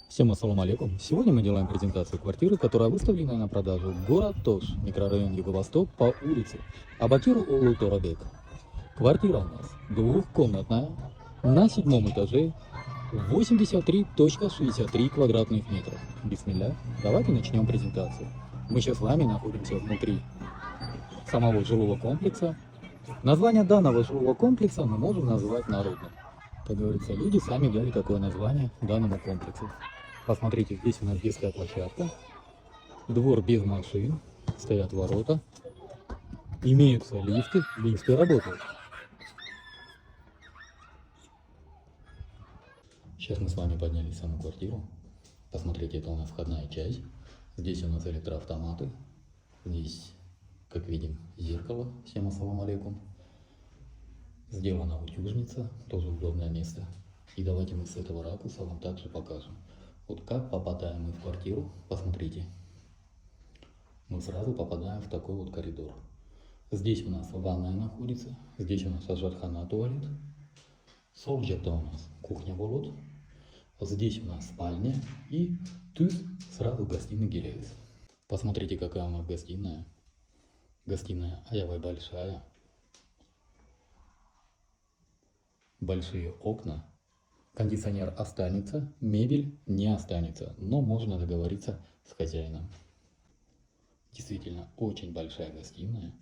Всем ассаламу алейкум. Сегодня мы делаем презентацию квартиры, которая выставлена на продажу. Город Тош, микрорайон Юго-Восток, по улице Абакир-Улу Торабек. Квартира у нас двухкомнатная, на 7 этаже, 83,63 квадратных метров. Бисмилля, давайте начнем презентацию. Мы сейчас с вами находимся внутри самого жилого комплекса. Название данного жилого комплекса мы можем назвать народным. Как говорится, люди сами дали такое название данному комплексу. Посмотрите, здесь у нас детская площадка, двор без машин, стоят ворота, имеются лифты, лифты работают. Сейчас мы с вами поднялись в саму квартиру. Посмотрите, это у нас входная часть. Здесь у нас электроавтоматы. Здесь, как видим, зеркало. Всем ассаламу алейкум. Сделана утюжница, тоже удобное место. И давайте мы с этого ракурса вам также покажем. Вот как попадаем мы в квартиру, посмотрите. Мы сразу попадаем в такой вот коридор. Здесь у нас ванная находится, здесь у нас ажатхана, туалет. Сол жерде у нас кухня будет. Здесь у нас спальня и тут сразу гостиная гиреет. Посмотрите, какая у нас гостиная. Гостиная аявая большая. Большие окна. Кондиционер останется, мебель не останется, но можно договориться с хозяином. Действительно очень большая гостиная.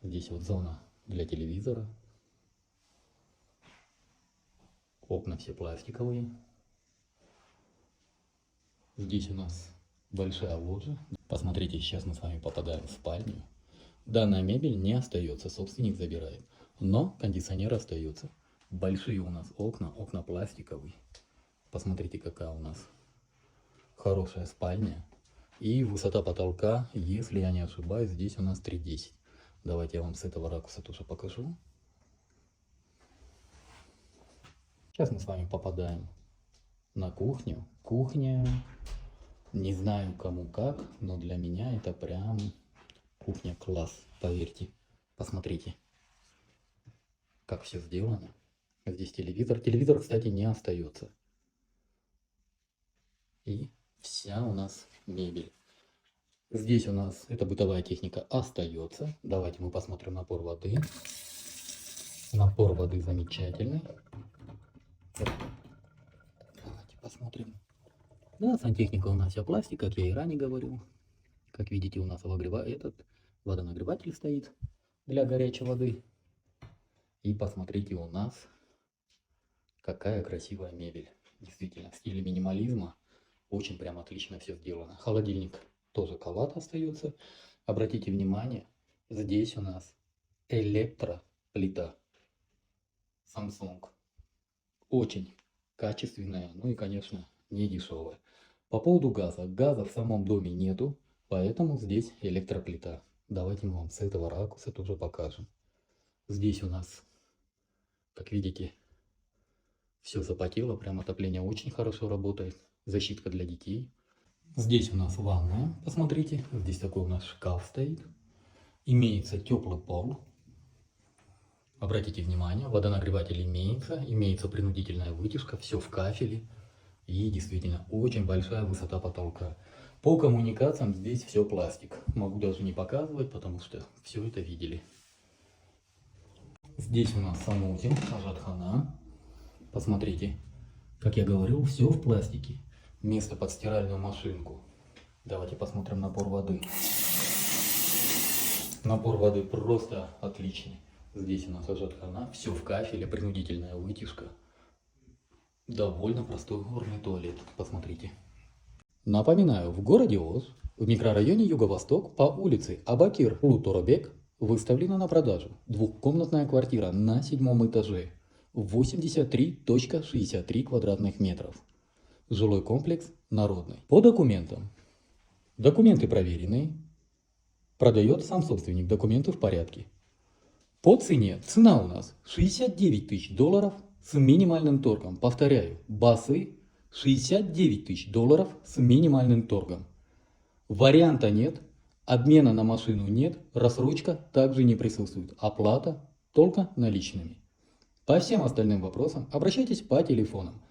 Здесь вот зона для телевизора. Окна все пластиковые. Здесь у нас большая лоджия. Посмотрите, сейчас мы с вами попадаем в спальню. Данная мебель не остается, собственник забирает, но кондиционер остается. Большие у нас окна, окна пластиковые. Посмотрите, какая у нас хорошая спальня. И высота потолка, если я не ошибаюсь, здесь у нас 3,10. Давайте я вам с этого ракурса тоже покажу. Сейчас мы с вами попадаем на кухню. Кухня, не знаю кому как, но для меня это прям кухня класс, поверьте. Посмотрите, как все сделано. Здесь телевизор. Телевизор, кстати, не остается. И вся у нас мебель. Здесь у нас эта бытовая техника остается. Давайте мы посмотрим напор воды. Напор воды замечательный. Давайте посмотрим. Да, сантехника у нас вся пластик, как я и ранее говорил. Как видите, у нас этот водонагреватель стоит для горячей воды. И посмотрите, у нас какая красивая мебель. Действительно, в стиле минимализма. Очень прям отлично все сделано. Холодильник тоже калат остается. Обратите внимание, здесь у нас электроплита. Samsung. Очень качественная, ну и, конечно, не дешевая. По поводу газа. Газа в самом доме нету, поэтому здесь электроплита. Давайте мы вам с этого ракурса тоже покажем. Здесь у нас, как видите, все запотело, прям отопление очень хорошо работает. Защитка для детей. Здесь у нас ванная, посмотрите. Здесь такой у нас шкаф стоит. Имеется теплый пол. Обратите внимание, водонагреватель имеется. Имеется принудительная вытяжка, все в кафеле. И действительно очень большая высота потолка. По коммуникациям здесь все пластик. Могу даже не показывать, потому что все это видели. Здесь у нас санузел, ажатхана. Посмотрите, как я говорил, все в пластике. Место под стиральную машинку. Давайте посмотрим напор воды. Напор воды просто отличный. Здесь у нас ажатхана, все в кафеле, принудительная вытяжка. Довольно простой горный туалет. Посмотрите. Напоминаю, в городе Ош, в микрорайоне Юго-Восток, по улице Абакир-Улу Торабек выставлена на продажу двухкомнатная квартира на 7 этаже. 83,63 квадратных метров. Жилой комплекс народный. По документам. Документы проверенные. Продает сам собственник. Документы в порядке. По цене. Цена у нас 69 тысяч долларов с минимальным торгом. Повторяю. Басы 69 тысяч долларов с минимальным торгом. Варианта нет. Обмена на машину нет. Рассрочка также не присутствует. Оплата только наличными. По всем остальным вопросам обращайтесь по телефонам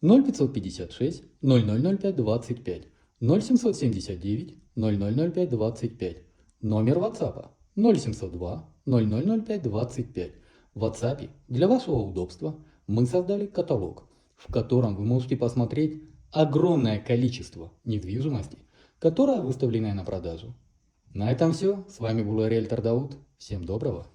0556 0005 25 0779 0005 25. Номер WhatsApp 0702 0005 25. В WhatsApp для вашего удобства мы создали каталог, в котором вы можете посмотреть огромное количество недвижимости, которая выставлена на продажу. На этом все. С вами был риэлтор Дауд. Всем доброго.